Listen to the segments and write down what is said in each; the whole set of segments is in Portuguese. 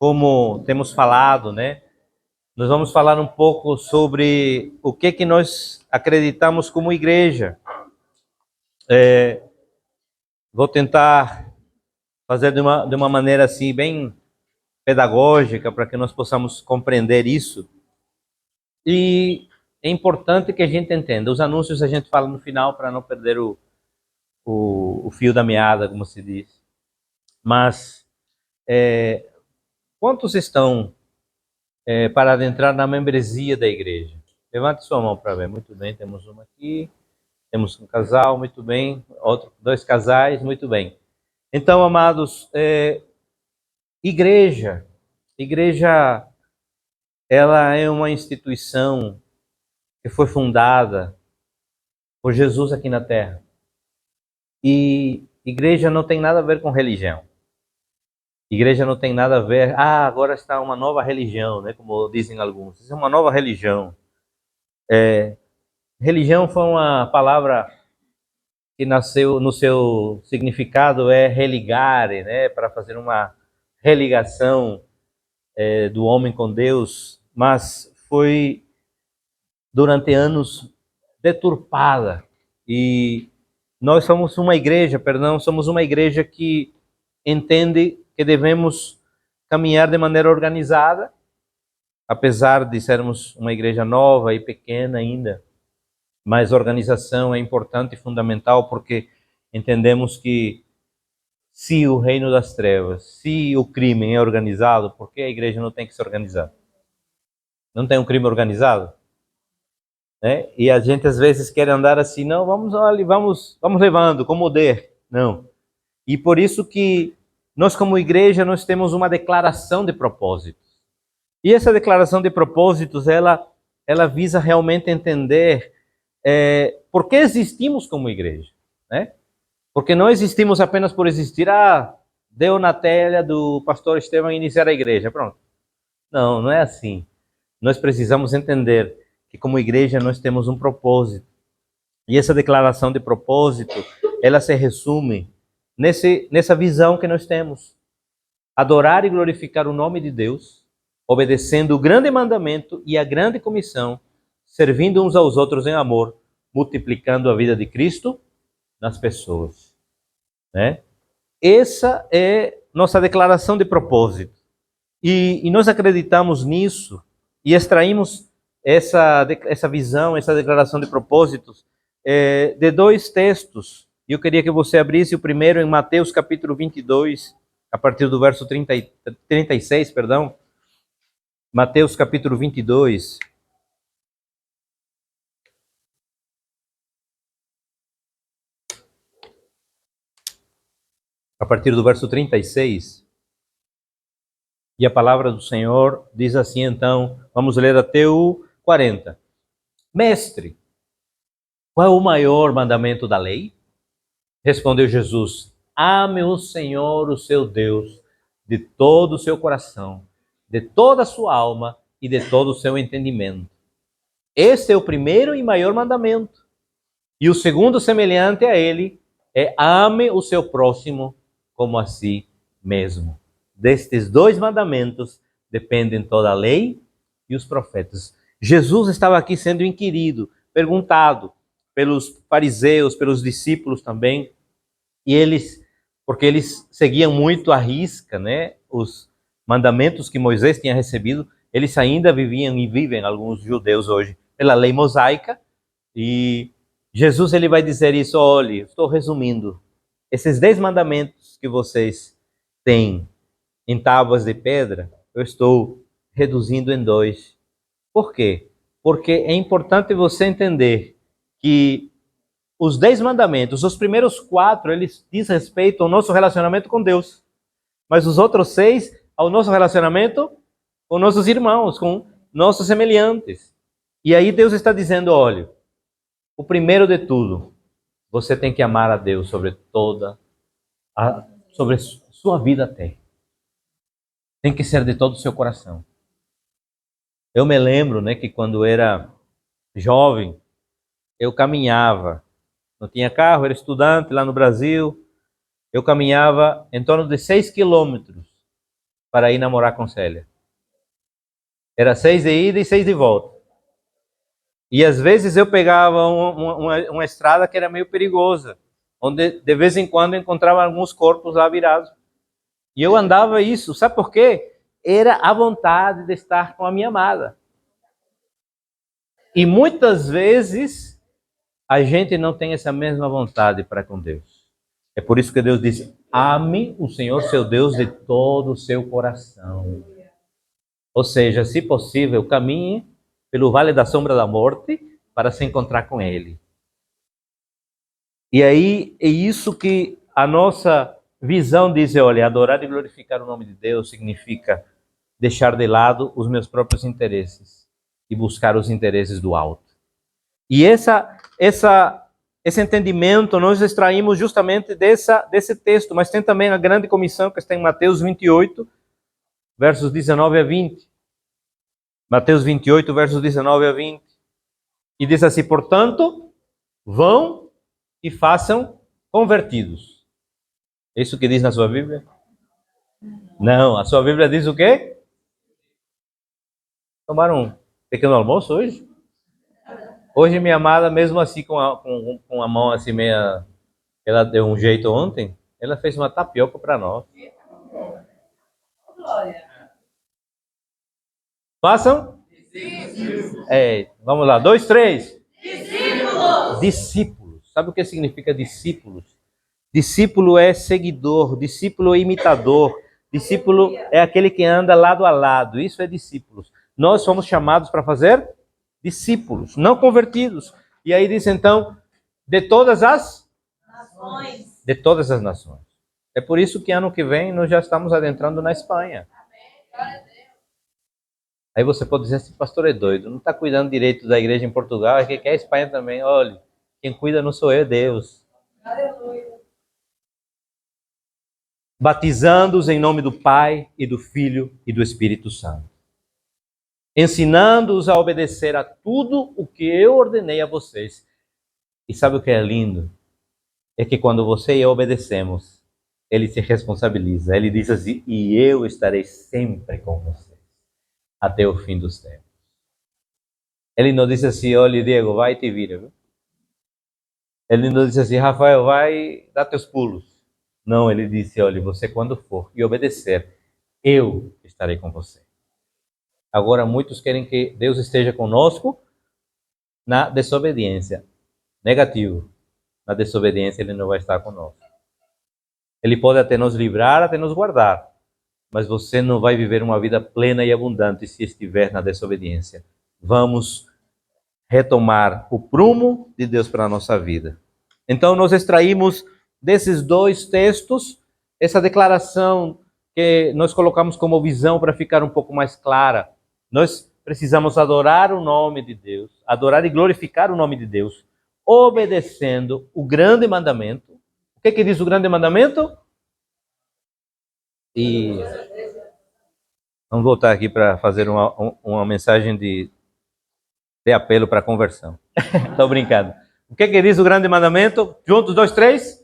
como temos falado, né? Nós vamos falar um pouco sobre o que nós acreditamos como igreja. Vou tentar fazer de uma maneira assim bem pedagógica para que nós possamos compreender isso. E é importante que a gente entenda. Os anúncios a gente fala no final para não perder o fio da meada, como se diz. Mas quantos estão para adentrar na membresia da igreja? Levante sua mão para ver. Muito bem, temos uma aqui. Temos um casal, muito bem. Dois casais, muito bem. Então, amados, igreja, ela é uma instituição que foi fundada por Jesus aqui na Terra. E igreja não tem nada a ver com religião. Igreja não tem nada a ver, agora está uma nova religião, né? Como dizem alguns. Isso é uma nova religião. Religião foi uma palavra que nasceu no seu significado é religare, né? Para fazer uma religação do homem com Deus, mas foi durante anos deturpada. E nós somos uma igreja que entende que devemos caminhar de maneira organizada, apesar de sermos uma igreja nova e pequena ainda, mas organização é importante e fundamental porque entendemos que se o reino das trevas, se o crime é organizado, por que a igreja não tem que se organizar? Não tem um crime organizado? Né? E a gente às vezes quer andar assim, não, vamos levando, como der. Não. E por isso que nós como igreja, nós temos uma declaração de propósitos. E essa declaração de propósitos, ela visa realmente entender por que existimos como igreja, né? Porque não existimos apenas por existir, deu na telha do pastor Estevão iniciar a igreja, pronto. Não, não é assim. Nós precisamos entender que como igreja nós temos um propósito. E essa declaração de propósito, ela se resume nessa visão que nós temos. Adorar e glorificar o nome de Deus, obedecendo o grande mandamento e a grande comissão, servindo uns aos outros em amor, multiplicando a vida de Cristo nas pessoas. Né? Essa é nossa declaração de propósito. E nós acreditamos nisso e extraímos essa visão, essa declaração de propósitos de dois textos. E eu queria que você abrisse o primeiro em Mateus capítulo 22, a partir do verso 36, perdão. Mateus capítulo 22. A partir do verso 36. E a palavra do Senhor diz assim, então, vamos ler até o 40. Mestre, qual é o maior mandamento da lei? Respondeu Jesus, ame o Senhor, o seu Deus, de todo o seu coração, de toda a sua alma e de todo o seu entendimento. Este é o primeiro e maior mandamento. E o segundo, semelhante a ele, é ame o seu próximo como a si mesmo. Destes dois mandamentos dependem toda a lei e os profetas. Jesus estava aqui sendo inquirido, perguntado pelos fariseus, pelos discípulos também, e porque eles seguiam muito à risca, né, os mandamentos que Moisés tinha recebido. Eles ainda viviam e vivem, alguns judeus hoje, pela lei mosaica, e Jesus ele vai dizer isso, olha, estou resumindo, esses 10 mandamentos que vocês têm em tábuas de pedra, eu estou reduzindo em 2. Por quê? Porque é importante você entender que os 10 mandamentos, os primeiros 4, eles dizem respeito ao nosso relacionamento com Deus. Mas os outros 6, ao nosso relacionamento com nossos irmãos, com nossos semelhantes. E aí Deus está dizendo, olha, o primeiro de tudo, você tem que amar a Deus sobre sobre sua vida até. Tem que ser de todo o seu coração. Eu me lembro, né, que quando era jovem, eu caminhava. Não tinha carro, era estudante lá no Brasil. Eu caminhava em torno de 6 quilômetros para ir namorar com Célia. Era 6 de ida e 6 de volta. E às vezes eu pegava uma estrada que era meio perigosa, onde de vez em quando eu encontrava alguns corpos lá virados. E eu andava isso, sabe por quê? Era a vontade de estar com a minha amada. E muitas vezes a gente não tem essa mesma vontade para com Deus. É por isso que Deus diz: ame o Senhor seu Deus de todo o seu coração. Ou seja, se possível, caminhe pelo vale da sombra da morte para se encontrar com Ele. E aí é isso que a nossa visão diz: olha, adorar e glorificar o nome de Deus significa deixar de lado os meus próprios interesses e buscar os interesses do alto. E esse entendimento nós extraímos justamente desse texto, mas tem também a grande comissão que está em Mateus 28, versos 19 a 20. Mateus 28, versos 19 a 20. E diz assim: portanto, vão e façam convertidos. É isso que diz na sua Bíblia? Não, a sua Bíblia diz o quê? Tomaram um pequeno almoço hoje? Hoje minha amada, mesmo assim com a mão assim meia... Ela deu um jeito ontem, ela fez uma tapioca para nós. Façam? Vamos lá, 2, 3. Discípulos. Discípulos. Sabe o que significa discípulos? Discípulo é seguidor, discípulo é imitador, discípulo é aquele que anda lado a lado. Isso é discípulos. Nós somos chamados para fazer discípulos, não convertidos. E aí diz então, de todas as nações. De todas as nações. É por isso que ano que vem nós já estamos adentrando na Espanha. Aí você pode dizer assim: pastor é doido, não está cuidando direito da igreja em Portugal, é que quer a Espanha também. Olha, quem cuida não sou eu, é Deus. Aleluia. Batizando-os em nome do Pai e do Filho e do Espírito Santo, ensinando-os a obedecer a tudo o que eu ordenei a vocês. E sabe o que é lindo? É que quando você e eu obedecemos, Ele se responsabiliza. Ele diz assim: e eu estarei sempre com vocês, até o fim dos tempos. Ele não disse assim: olha, Diego, vai e te vira, viu? Ele não disse assim: Rafael, vai dar teus pulos. Não, ele disse: olha, você quando for e obedecer, eu estarei com você. Agora, muitos querem que Deus esteja conosco na desobediência. Negativo. Na desobediência, Ele não vai estar conosco. Ele pode até nos livrar, até nos guardar, mas você não vai viver uma vida plena e abundante se estiver na desobediência. Vamos retomar o prumo de Deus para a nossa vida. Então, nós extraímos desses dois textos essa declaração que nós colocamos como visão para ficar um pouco mais clara. Nós precisamos adorar o nome de Deus, adorar e glorificar o nome de Deus, obedecendo o grande mandamento. O que diz o grande mandamento? E vamos voltar aqui para fazer uma mensagem de apelo para a conversão. Estou brincando. O que diz o grande mandamento? Juntos, 2, 3.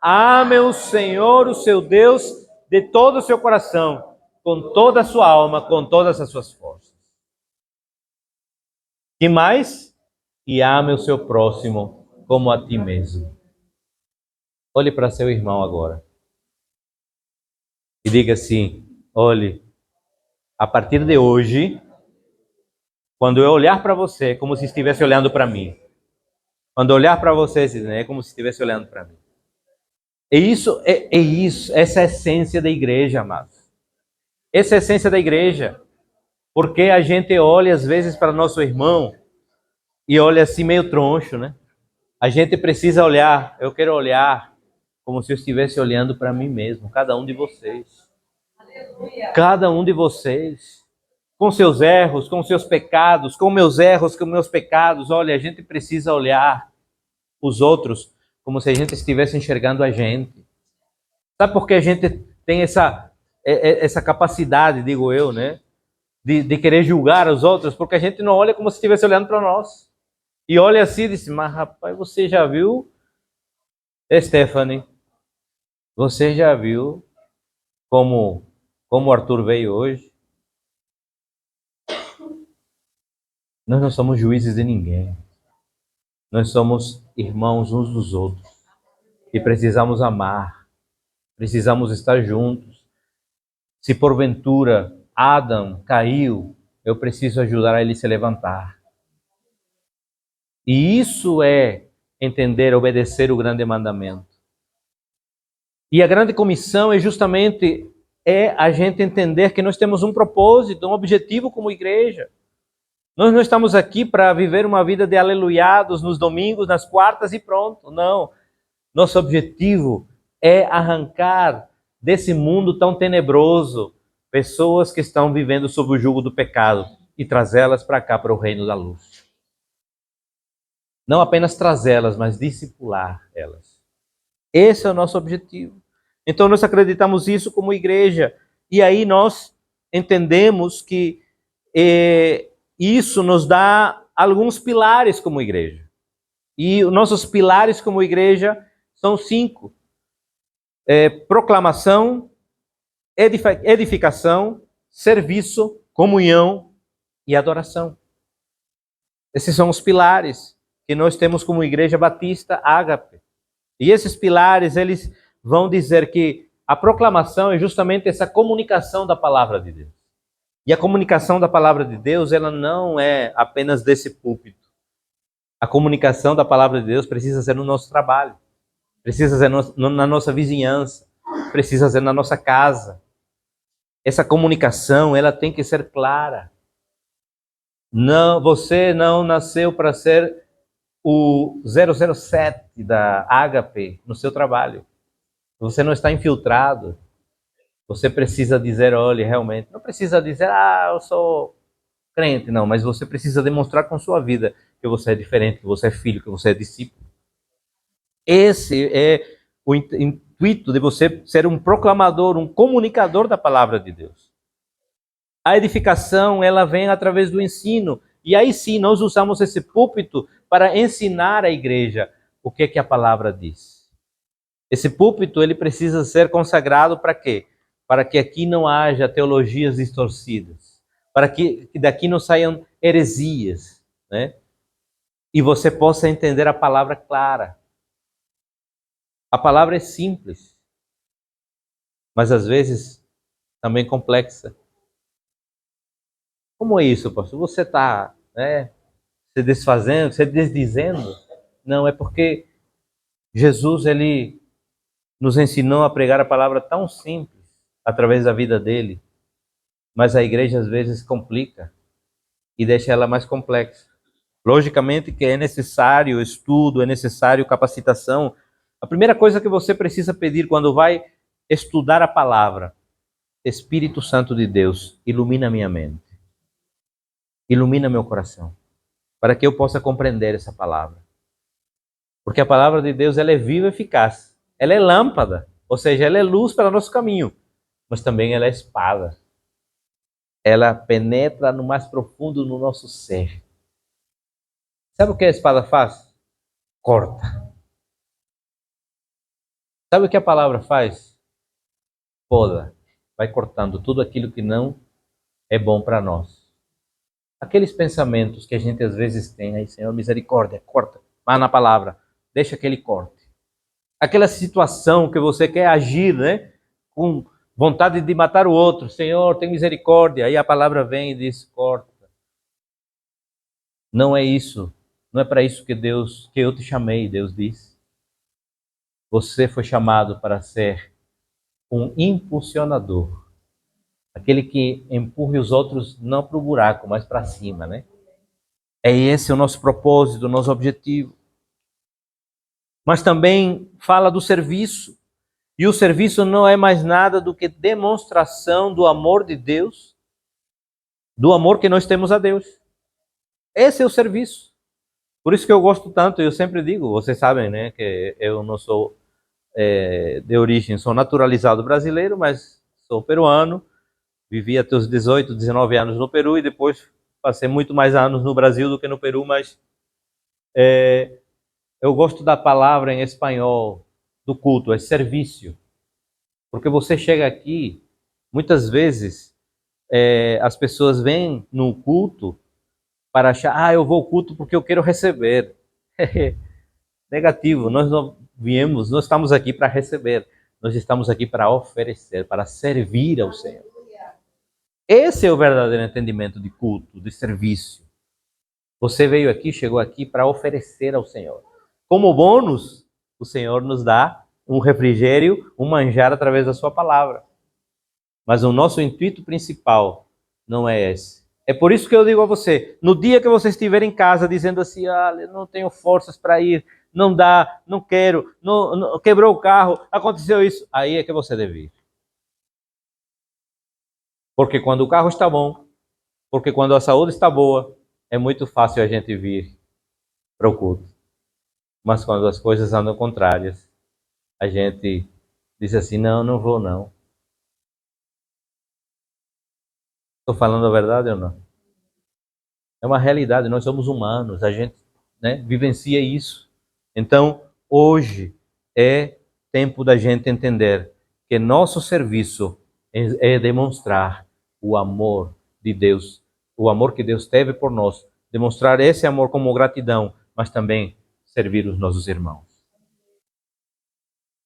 Ame o Senhor, o seu Deus, de todo o seu coração, com toda a sua alma, com todas as suas forças. E mais? E ame o seu próximo como a ti mesmo. Olhe para seu irmão agora. E diga assim: olhe, a partir de hoje, quando eu olhar para você, é como se estivesse olhando para mim. Quando eu olhar para você, é como se estivesse olhando para mim. Isso, essa é a essência da igreja, amados. Essa é a essência da igreja. Porque a gente olha às vezes para nosso irmão e olha assim meio troncho, né? A gente precisa olhar, eu quero olhar como se eu estivesse olhando para mim mesmo, cada um de vocês. Aleluia. Cada um de vocês, com seus erros, com seus pecados, com meus erros, com meus pecados. Olha, a gente precisa olhar os outros como se a gente estivesse enxergando a gente. Sabe por que a gente tem essa capacidade, digo eu, né? De querer julgar os outros, porque a gente não olha como se estivesse olhando para nós. E olha assim e diz: mas rapaz, você já viu, Stephanie? Você já viu como como o Arthur veio hoje, nós não somos juízes de ninguém. Nós somos irmãos uns dos outros. E precisamos amar. Precisamos estar juntos. Se porventura Adão caiu, eu preciso ajudar a ele se levantar. E isso é entender, obedecer o grande mandamento. E a grande comissão é justamente a gente entender que nós temos um propósito, um objetivo como igreja. Nós não estamos aqui para viver uma vida de aleluiados nos domingos, nas quartas e pronto. Não. Nosso objetivo é arrancar desse mundo tão tenebroso pessoas que estão vivendo sob o jugo do pecado e trazê-las para cá, para o reino da luz. Não apenas trazê-las, mas discipular elas. Esse é o nosso objetivo. Então nós acreditamos isso como igreja. E aí nós entendemos que isso nos dá alguns pilares como igreja. E os nossos pilares como igreja são 5. Proclamação, edificação, serviço, comunhão e adoração. Esses são os pilares que nós temos como igreja batista Ágape. E esses pilares, eles vão dizer que a proclamação é justamente essa comunicação da palavra de Deus. E a comunicação da palavra de Deus, ela não é apenas desse púlpito. A comunicação da palavra de Deus precisa ser no nosso trabalho, precisa ser na nossa vizinhança, precisa ser na nossa casa. Essa comunicação, ela tem que ser clara. Não, você não nasceu para ser o 007 da Ágape no seu trabalho. Você não está infiltrado. Você precisa dizer, olha, realmente, não precisa dizer, eu sou crente, não, mas você precisa demonstrar com sua vida que você é diferente, que você é filho, que você é discípulo. Esse é o intuito de você ser um proclamador, um comunicador da palavra de Deus. A edificação, ela vem através do ensino. E aí sim, nós usamos esse púlpito para ensinar a igreja o que a palavra diz. Esse púlpito, ele precisa ser consagrado para quê? Para que aqui não haja teologias distorcidas. Para que daqui não saiam heresias, né? E você possa entender a palavra clara. A palavra é simples, mas às vezes também complexa. Como é isso, pastor? Você está se desfazendo, se desdizendo? Não, é porque Jesus, ele nos ensinou a pregar a palavra tão simples, através da vida dele, mas a igreja às vezes complica e deixa ela mais complexa. Logicamente que é necessário estudo, é necessário capacitação. A primeira coisa que você precisa pedir quando vai estudar a palavra: Espírito Santo de Deus, ilumina minha mente, ilumina meu coração, para que eu possa compreender essa palavra. Porque a palavra de Deus, ela é viva e eficaz. Ela é lâmpada, ou seja, ela é luz para o nosso caminho, mas também ela é espada. Ela penetra no mais profundo do nosso ser. Sabe o que a espada faz? Corta. Sabe o que a palavra faz? Poda. Vai cortando tudo aquilo que não é bom para nós. Aqueles pensamentos que a gente às vezes tem, aí, Senhor, misericórdia, corta. Vá na palavra, deixa que ele corte. Aquela situação que você quer agir, né? Com vontade de matar o outro. Senhor, tem misericórdia. Aí a palavra vem e diz, corta. Não é isso. Não é para isso que eu te chamei, Deus diz. Você foi chamado para ser um impulsionador. Aquele que empurre os outros não para o buraco, mas para cima, né? É esse o nosso propósito, o nosso objetivo. Mas também fala do serviço. E o serviço não é mais nada do que demonstração do amor de Deus, do amor que nós temos a Deus. Esse é o serviço. Por isso que eu gosto tanto, eu sempre digo, vocês sabem, né, que eu não sou de origem, sou naturalizado brasileiro, mas sou peruano, vivi até os 18, 19 anos no Peru e depois passei muito mais anos no Brasil do que no Peru, mas eu gosto da palavra em espanhol do culto, é serviço. Porque você chega aqui Muitas vezes as pessoas vêm no culto para achar, eu vou ao culto porque eu quero receber. Negativo, nós não viemos, não estamos aqui para receber, nós estamos aqui para oferecer, para servir ao Senhor. Esse é o verdadeiro entendimento de culto, de serviço. Você veio aqui, chegou aqui para oferecer ao Senhor. Como bônus, o Senhor nos dá um refrigério, um manjar através da sua palavra. Mas o nosso intuito principal não é esse. É por isso que eu digo a você, no dia que você estiver em casa dizendo assim, não tenho forças para ir, não dá, não quero, quebrou o carro, aconteceu isso, aí é que você deve ir. Porque quando o carro está bom, porque quando a saúde está boa, é muito fácil a gente vir para o culto. Mas quando as coisas andam contrárias, a gente diz assim, não vou não. Estou falando a verdade ou não? É uma realidade, nós somos humanos, a gente vivencia isso. Então, hoje é tempo da gente entender que nosso serviço é demonstrar o amor de Deus, o amor que Deus teve por nós, demonstrar esse amor como gratidão, mas também servir os nossos irmãos.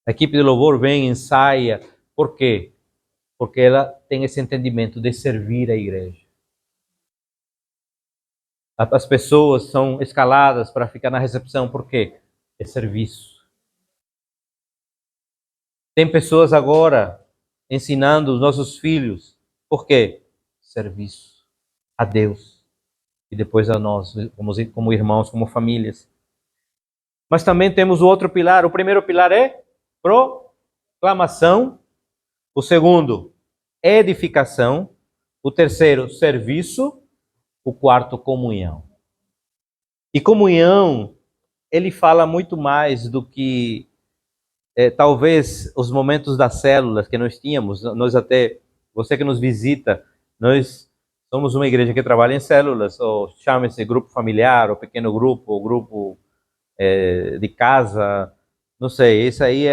A equipe de louvor vem, ensaia, por quê? Porque ela tem esse entendimento de servir a igreja. As pessoas são escaladas para ficar na recepção, por quê? É serviço. Tem pessoas agora ensinando os nossos filhos, por quê? Serviço a Deus e depois a nós, como irmãos, como famílias. Mas também temos o outro pilar. O primeiro pilar é proclamação. O segundo, edificação. O terceiro, serviço. O quarto, comunhão. E comunhão, ele fala muito mais do que talvez os momentos das células que nós tínhamos. Nós até, você que nos visita, nós somos uma igreja que trabalha em células, ou chama-se grupo familiar, ou pequeno grupo, ou grupo de casa, não sei, isso aí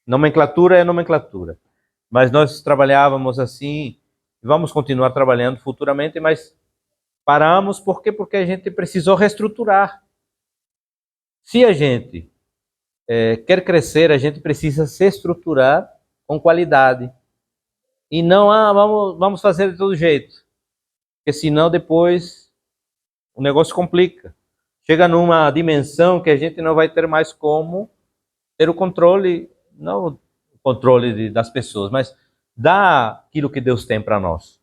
nomenclatura é nomenclatura. Mas nós trabalhávamos assim, e vamos continuar trabalhando futuramente, mas paramos, por quê? Porque a gente precisou reestruturar. Se a gente quer crescer, a gente precisa se estruturar com qualidade. E não, vamos fazer de todo jeito. Porque senão depois o negócio complica. Chega numa dimensão que a gente não vai ter mais como ter o controle, não o controle das pessoas, mas daquilo que Deus tem para nós.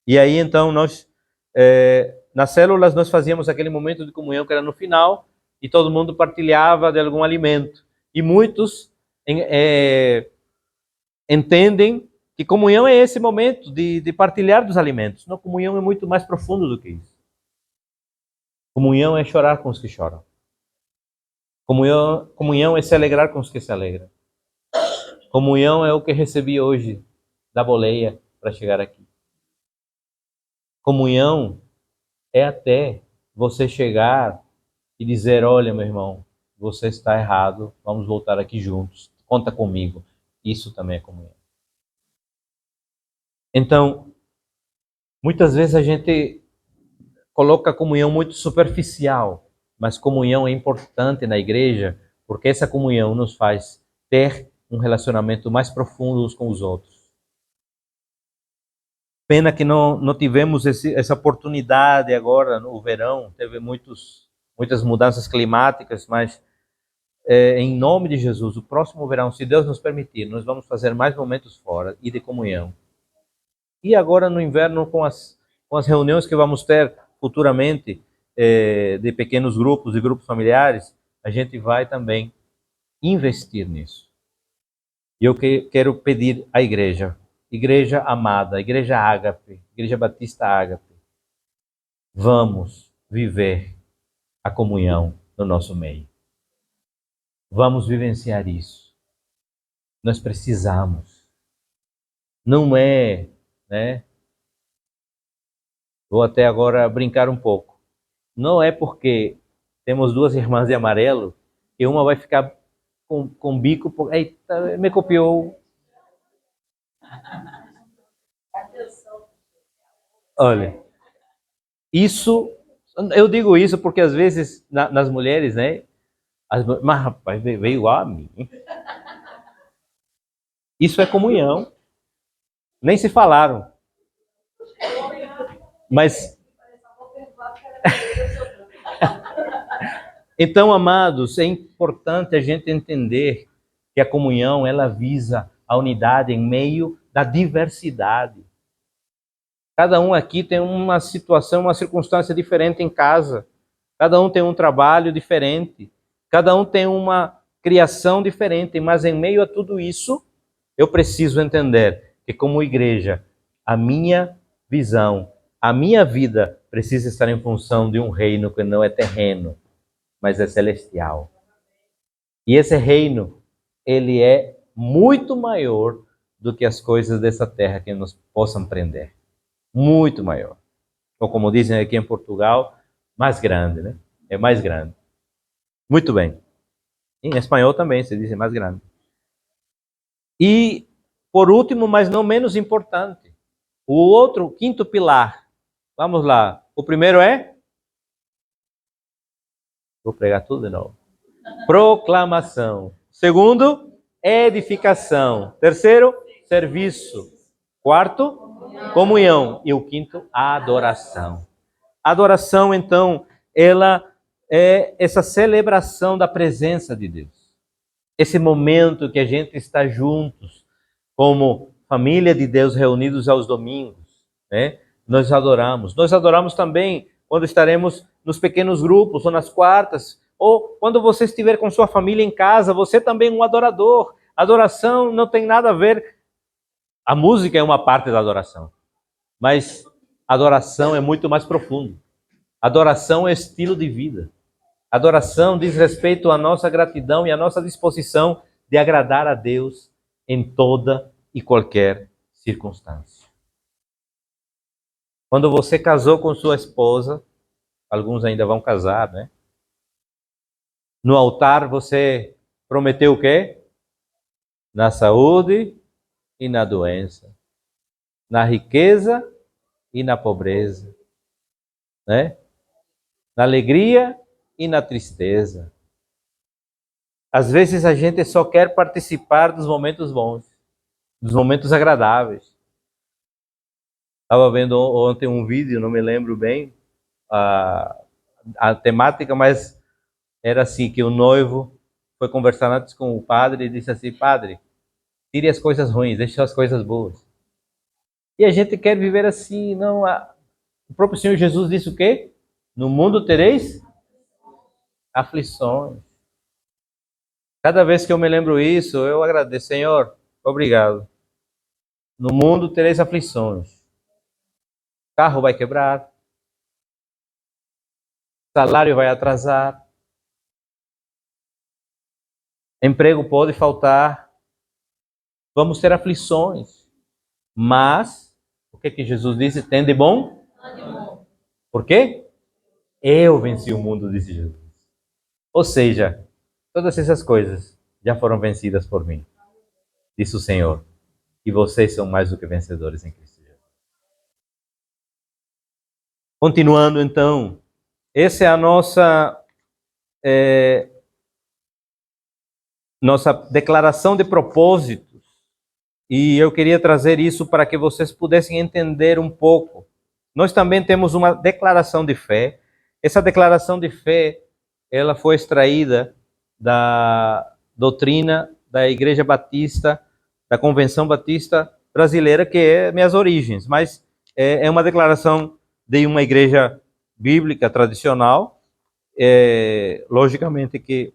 E aí então nós, nas células, nós fazíamos aquele momento de comunhão que era no final, e todo mundo partilhava de algum alimento. E muitos entendem que comunhão é esse momento de partilhar dos alimentos. Não, comunhão é muito mais profundo do que isso. Comunhão é chorar com os que choram. Comunhão é se alegrar com os que se alegram. Comunhão é o que recebi hoje da boleia para chegar aqui. Comunhão é até você chegar e dizer, olha, meu irmão, você está errado, vamos voltar aqui juntos, conta comigo. Isso também é comunhão. Então, muitas vezes a gente coloca a comunhão muito superficial, mas comunhão é importante na igreja, porque essa comunhão nos faz ter um relacionamento mais profundo uns com os outros. Pena que não tivemos essa oportunidade agora no verão, teve muitas mudanças climáticas, mas em nome de Jesus, o próximo verão, se Deus nos permitir, nós vamos fazer mais momentos fora e de comunhão. E agora no inverno, com as reuniões que vamos ter futuramente, de pequenos grupos e grupos familiares, a gente vai também investir nisso. E eu quero pedir à igreja amada, igreja Ágape, igreja Batista Ágape, vamos viver a comunhão no nosso meio. Vamos vivenciar isso. Nós precisamos. Não é, Vou até agora brincar um pouco. Não é porque temos duas irmãs de amarelo que uma vai ficar com bico. Eita, me copiou. Olha, isso, eu digo isso porque às vezes nas mulheres, né? Mas rapaz, veio igual a mim. Isso é comunhão. Nem se falaram. Mas, então, amados, é importante a gente entender que a comunhão, ela visa a unidade em meio da diversidade. Cada um aqui tem uma situação, uma circunstância diferente em casa. Cada um tem um trabalho diferente. Cada um tem uma criação diferente. Mas em meio a tudo isso, eu preciso entender que, como igreja, a minha visão, a minha vida precisa estar em função de um reino que não é terreno, mas é celestial. E esse reino, ele é muito maior do que as coisas dessa terra que nos possam prender. Muito maior. Ou como dizem aqui em Portugal, mais grande, né? É mais grande. Muito bem. Em espanhol também se diz mais grande. E, por último, mas não menos importante, o quinto pilar. Vamos lá. O primeiro é? Vou pregar tudo de novo. Proclamação. Segundo, edificação. Terceiro, serviço. Quarto, comunhão. E o quinto, adoração. Adoração, então, ela é essa celebração da presença de Deus. Esse momento que a gente está juntos, como família de Deus reunidos aos domingos, né? Nós adoramos. Nós adoramos também quando estaremos nos pequenos grupos ou nas quartas, ou quando você estiver com sua família em casa, você também é um adorador. Adoração não tem nada a ver. A música é uma parte da adoração, mas adoração é muito mais profundo. Adoração é estilo de vida. Adoração diz respeito à nossa gratidão e à nossa disposição de agradar a Deus em toda e qualquer circunstância. Quando você casou com sua esposa, alguns ainda vão casar, né? No altar você prometeu o quê? Na saúde e na doença, na riqueza e na pobreza, né? Na alegria e na tristeza. Às vezes a gente só quer participar dos momentos bons, dos momentos agradáveis. Estava vendo ontem um vídeo, não me lembro bem a temática, mas era assim, que o noivo foi conversar antes com o padre e disse assim: padre, tire as coisas ruins, deixe só as coisas boas. E a gente quer viver assim, não. O próprio Senhor Jesus disse o quê? No mundo tereis aflições. Cada vez que eu me lembro isso, eu agradeço, Senhor, obrigado. No mundo tereis aflições. Carro vai quebrar, salário vai atrasar, emprego pode faltar, vamos ter aflições. Mas, o que Jesus disse? Tem de bom? Por quê? Eu venci o mundo, disse Jesus. Ou seja, todas essas coisas já foram vencidas por mim, disse o Senhor. E vocês são mais do que vencedores em Cristo Jesus. Continuando então, essa é a nossa declaração de propósitos. E eu queria trazer isso para que vocês pudessem entender um pouco. Nós também temos uma declaração de fé. Essa declaração de fé, ela foi extraída da doutrina da Igreja Batista, da Convenção Batista Brasileira, que é minhas origens, mas é uma declaração de uma igreja bíblica tradicional. Logicamente que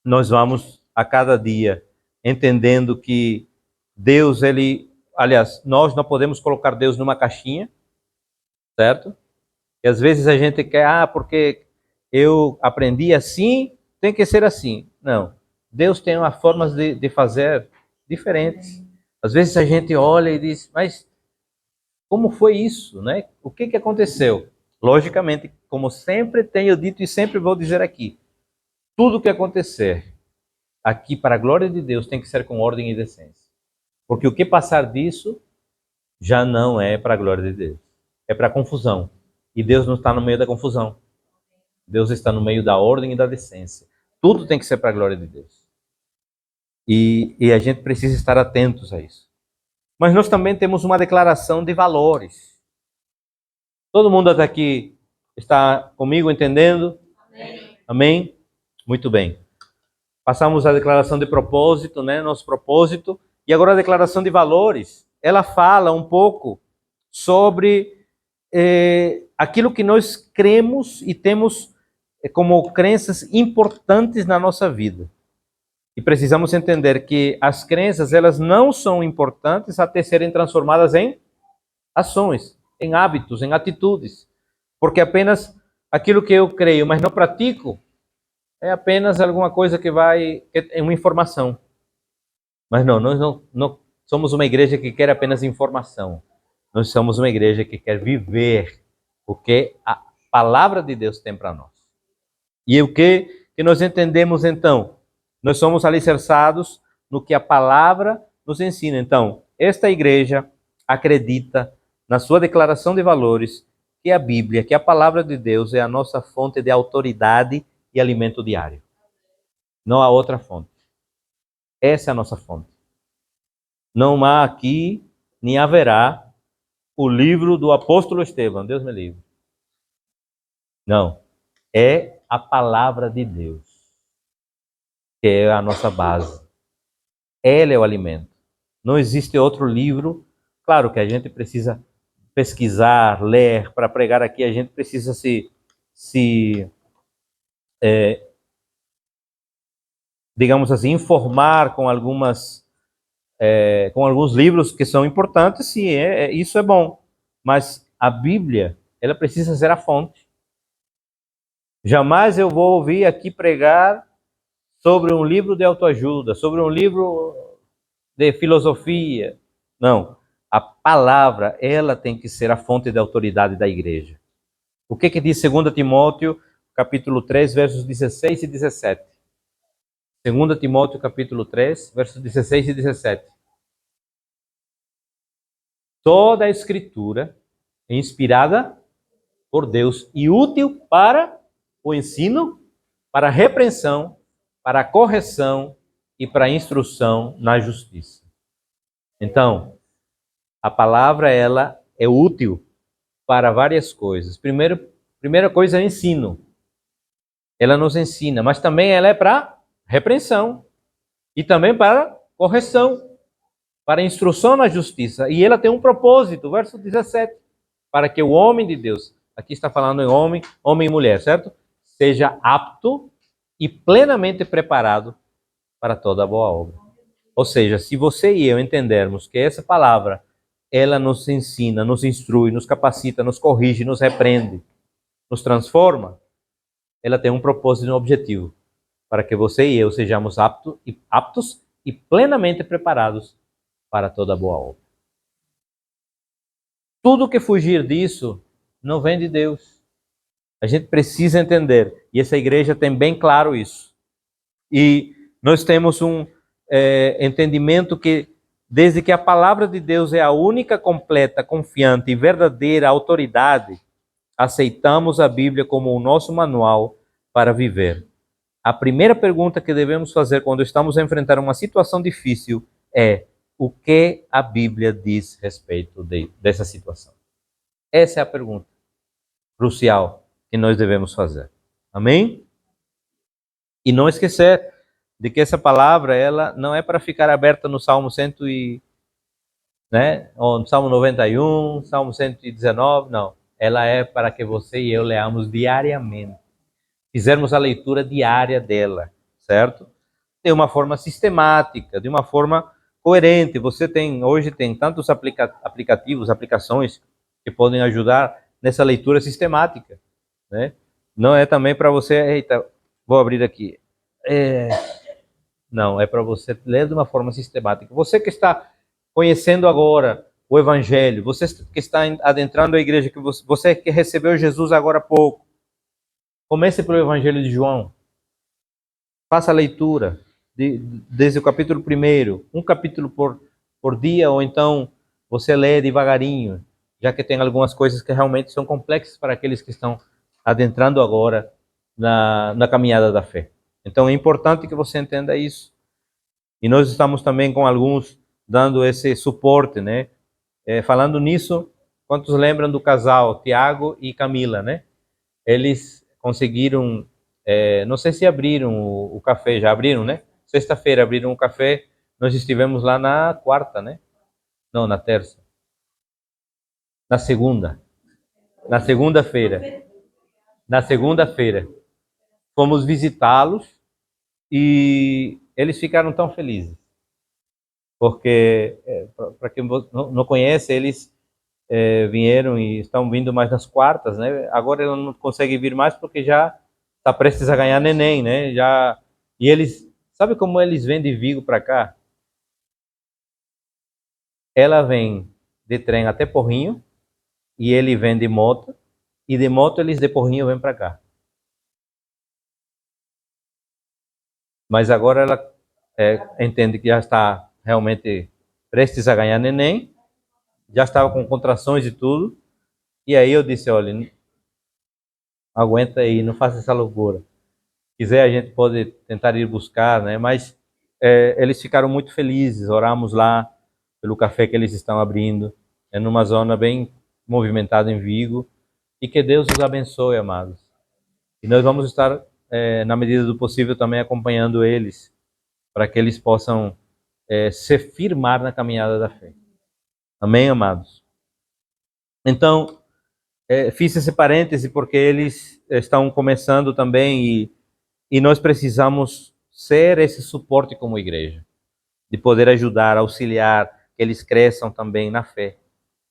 nós vamos a cada dia entendendo que Deus, aliás, nós não podemos colocar Deus numa caixinha, certo? E às vezes a gente quer, porque eu aprendi assim, tem que ser assim. Não. Deus tem uma formas de fazer diferentes. Às vezes a gente olha e diz, mas como foi isso, né? O que aconteceu? Logicamente, como sempre tenho dito e sempre vou dizer aqui, tudo que acontecer aqui para a glória de Deus tem que ser com ordem e decência. Porque o que passar disso já não é para a glória de Deus. É para a confusão. E Deus não está no meio da confusão. Deus está no meio da ordem e da decência. Tudo tem que ser para a glória de Deus. E a gente precisa estar atentos a isso. Mas nós também temos uma declaração de valores. Todo mundo até aqui está comigo entendendo? Amém? Amém? Muito bem. Passamos a declaração de propósito, né? Nosso propósito. E agora a declaração de valores. Ela fala um pouco sobre aquilo que nós cremos e temos como crenças importantes na nossa vida. E precisamos entender que as crenças, elas não são importantes até serem transformadas em ações, em hábitos, em atitudes. Porque apenas aquilo que eu creio, mas não pratico, é apenas alguma coisa que é uma informação. Mas não, nós não somos uma igreja que quer apenas informação. Nós somos uma igreja que quer viver o que a palavra de Deus tem para nós. E o que nós entendemos então? Nós somos alicerçados no que a palavra nos ensina. Então, esta igreja acredita na sua declaração de valores que a Bíblia, que a palavra de Deus é a nossa fonte de autoridade e alimento diário. Não há outra fonte. Essa é a nossa fonte. Não há aqui, nem haverá, o livro do apóstolo Estevão. Deus me livre. Não. É a palavra de Deus, que é a nossa base. Ela é o alimento. Não existe outro livro. Claro que a gente precisa pesquisar, ler, para pregar aqui, a gente precisa digamos assim, informar com alguns livros que são importantes, sim, isso é bom. Mas a Bíblia, ela precisa ser a fonte. Jamais eu vou ouvir aqui pregar sobre um livro de autoajuda, sobre um livro de filosofia. Não. A palavra, ela tem que ser a fonte de autoridade da igreja. O que diz 2 Timóteo, capítulo 3, versos 16 e 17? 2 Timóteo, capítulo 3, versos 16 e 17. Toda a escritura é inspirada por Deus e útil para o ensino, para a repreensão, para a correção e para a instrução na justiça. Então, a palavra, ela é útil para várias coisas. Primeira coisa é o ensino. Ela nos ensina, mas também ela é para repreensão e também para correção, para instrução na justiça. E ela tem um propósito, verso 17, para que o homem de Deus, aqui está falando em homem e mulher, certo? Seja apto e plenamente preparado para toda boa obra. Ou seja, se você e eu entendermos que essa palavra, ela nos ensina, nos instrui, nos capacita, nos corrige, nos repreende, nos transforma, ela tem um propósito e um objetivo, para que você e eu sejamos aptos e plenamente preparados para toda boa obra. Tudo que fugir disso não vem de Deus. A gente precisa entender, e essa igreja tem bem claro isso. E nós temos um entendimento que, desde que a palavra de Deus é a única, completa, confiante e verdadeira autoridade, aceitamos a Bíblia como o nosso manual para viver. A primeira pergunta que devemos fazer quando estamos a enfrentar uma situação difícil é: o que a Bíblia diz a respeito dessa situação? Essa é a pergunta crucial que nós devemos fazer. Amém? E não esquecer de que essa palavra, ela não é para ficar aberta no Salmo 100 ou no Salmo 91, Salmo 119, não. Ela é para que você e eu leamos diariamente. Fizermos a leitura diária dela, certo? De uma forma sistemática, de uma forma coerente. Você hoje tem tantos aplicativos, aplicações que podem ajudar nessa leitura sistemática, né? Não é também para você, eita, vou abrir aqui. Não, é para você ler de uma forma sistemática. Você que está conhecendo agora o Evangelho, você que está adentrando a igreja, que você que recebeu Jesus agora há pouco, comece pelo Evangelho de João. Faça a leitura desde o capítulo 1, um capítulo por dia, ou então você lê devagarinho, já que tem algumas coisas que realmente são complexas para aqueles que estão adentrando agora na caminhada da fé. Então é importante que você entenda isso. E nós estamos também com alguns dando esse suporte, né? Falando nisso, quantos lembram do casal Tiago e Camila, né? Eles conseguiram, não sei se abriram o café, já abriram, né? Sexta-feira abriram o café, nós estivemos lá na quarta, né? Não, na terça. Na segunda. Na segunda-feira. Na segunda-feira. Fomos visitá-los e eles ficaram tão felizes. Porque, para quem não conhece, eles vieram e estão vindo mais nas quartas, né? Agora ela não consegue vir mais porque já está prestes a ganhar neném, né? Já, e eles, sabe como eles vêm de Vigo para cá? Ela vem de trem até Porrinho e ele vem de moto, e de moto eles de Porrinho vêm para cá. Mas agora ela entende que já está realmente prestes a ganhar neném, já estava com contrações e tudo, e aí eu disse, olha, aguenta aí, não faça essa loucura. Quiser a gente pode tentar ir buscar, né? Mas eles ficaram muito felizes. Oramos lá pelo café que eles estão abrindo, numa zona bem movimentada em Vigo, e que Deus os abençoe, amados. E nós vamos estar, na medida do possível, também acompanhando eles, para que eles possam se firmar na caminhada da fé. Amém, amados? Então, fiz esse parêntese porque eles estão começando também e nós precisamos ser esse suporte como igreja, de poder ajudar, auxiliar, que eles cresçam também na fé.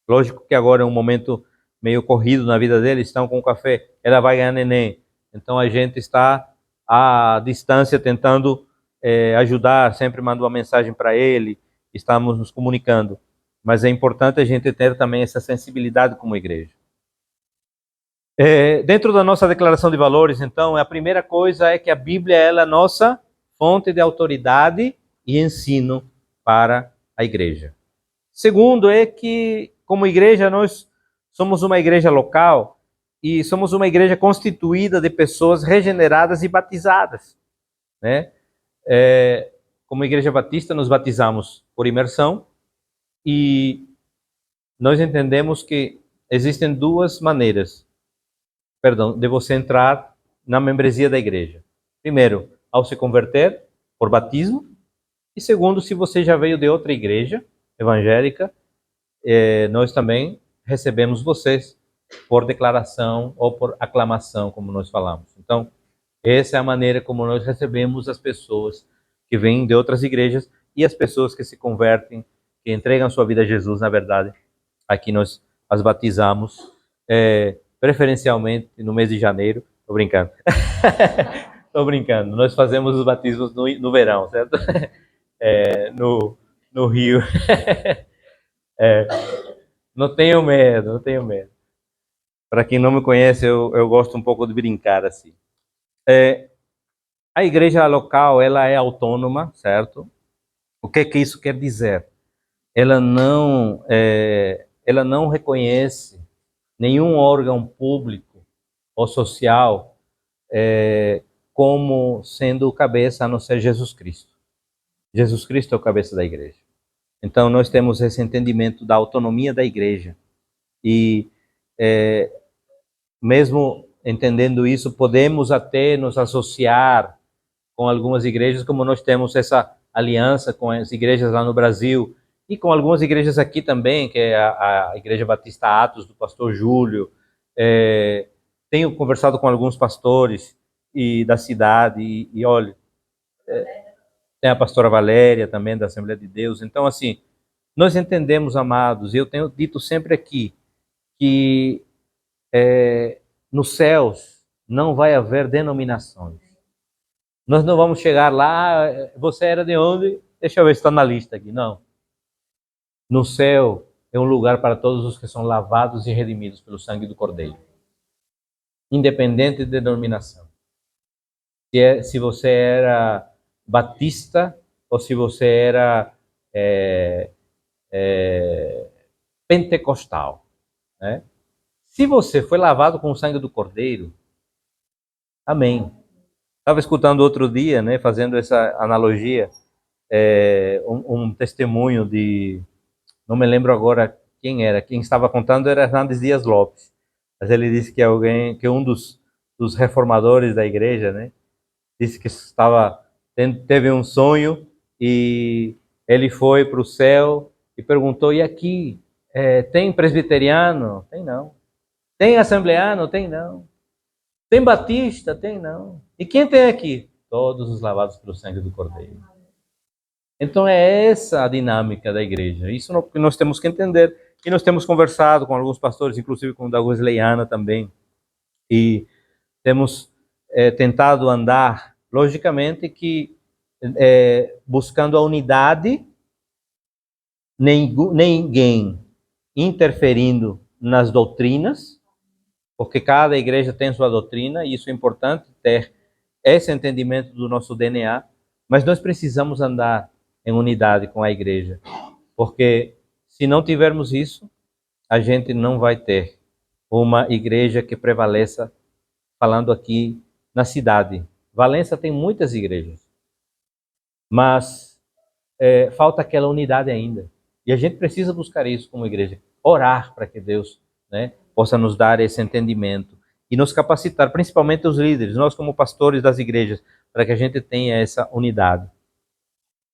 Lógico que agora é um momento meio corrido na vida deles, estão com o café, ela vai ganhar neném. Então a gente está à distância tentando ajudar, sempre mando uma mensagem para ele, estamos nos comunicando. Mas é importante a gente ter também essa sensibilidade como igreja. Dentro da nossa declaração de valores, então, a primeira coisa é que a Bíblia ela é a nossa fonte de autoridade e ensino para a igreja. Segundo é que, como igreja, nós somos uma igreja local e somos uma igreja constituída de pessoas regeneradas e batizadas, né? Como igreja batista, nos batizamos por imersão e nós entendemos que existem duas maneiras de você entrar na membresia da igreja. Primeiro, ao se converter por batismo, e segundo, se você já veio de outra igreja evangélica, nós também recebemos vocês por declaração ou por aclamação, como nós falamos. Então, essa é a maneira como nós recebemos as pessoas que vêm de outras igrejas e as pessoas que se convertem, que entregam sua vida a Jesus, na verdade, aqui nós as batizamos, preferencialmente no mês de janeiro. Tô brincando. Tô brincando. Nós fazemos os batismos no verão, certo? No Rio. Não tenho medo, não tenho medo. Para quem não me conhece, eu gosto um pouco de brincar assim. A igreja local, ela é autônoma, certo? O que isso quer dizer? Ela não reconhece nenhum órgão público ou social como sendo o cabeça, a não ser Jesus Cristo. Jesus Cristo é o cabeça da igreja. Então, nós temos esse entendimento da autonomia da igreja. E, mesmo entendendo isso, podemos até nos associar com algumas igrejas, como nós temos essa aliança com as igrejas lá no Brasil, e com algumas igrejas aqui também, que é a Igreja Batista Atos, do pastor Júlio. Tenho conversado com alguns pastores da cidade, e olha, tem a pastora Valéria também, da Assembleia de Deus. Então, assim, nós entendemos, amados, e eu tenho dito sempre aqui, que nos céus não vai haver denominações. Nós não vamos chegar lá, você era de onde? Deixa eu ver se está na lista aqui. Não. No céu é um lugar para todos os que são lavados e redimidos pelo sangue do Cordeiro. Independente de denominação. Se você era batista ou se você era pentecostal, né? Se você foi lavado com o sangue do Cordeiro, amém. Estava escutando outro dia, né, fazendo essa analogia, um testemunho de, não me lembro agora quem era, quem estava contando era Hernandes Dias Lopes, mas ele disse que que um dos reformadores da igreja, né, disse que teve um sonho e ele foi para o céu e perguntou: e aqui, tem presbiteriano? Tem não. Tem assembleano? Tem não. Tem batista? Tem não. E quem tem aqui? Todos os lavados pelo sangue do Cordeiro. Então é essa a dinâmica da igreja. Isso que nós temos que entender. E nós temos conversado com alguns pastores, inclusive com o da Wesleyana também, e temos tentado andar, logicamente, que buscando a unidade, ninguém interferindo nas doutrinas, porque cada igreja tem sua doutrina, e isso é importante, ter esse entendimento do nosso DNA, mas nós precisamos andar em unidade com a igreja, porque se não tivermos isso, a gente não vai ter uma igreja que prevaleça, falando aqui na cidade. Valença tem muitas igrejas, mas falta aquela unidade ainda. E a gente precisa buscar isso como igreja, orar para que Deus, né, possa nos dar esse entendimento e nos capacitar, principalmente os líderes, nós como pastores das igrejas, para que a gente tenha essa unidade.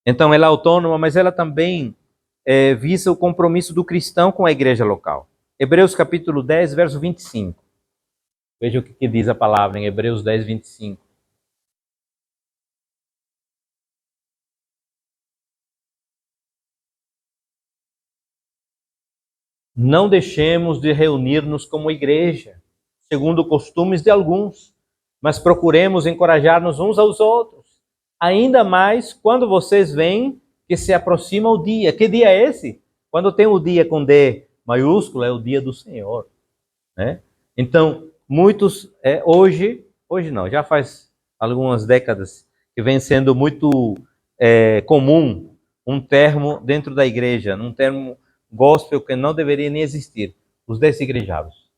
Então ela é autônoma, mas ela também visa o compromisso do cristão com a igreja local. Hebreus capítulo 10, verso 25. Veja o que diz a palavra em Hebreus 10, 25. Não deixemos de reunir-nos como igreja, segundo costumes de alguns, mas procuremos encorajar-nos uns aos outros. Ainda mais quando vocês veem que se aproxima o dia. Que dia é esse? Quando tem o dia com D maiúsculo, é o dia do Senhor, né? Então, muitos, hoje não, já faz algumas décadas que vem sendo muito comum um termo dentro da igreja, um termo gospel que não deveria nem existir, os desigrejados.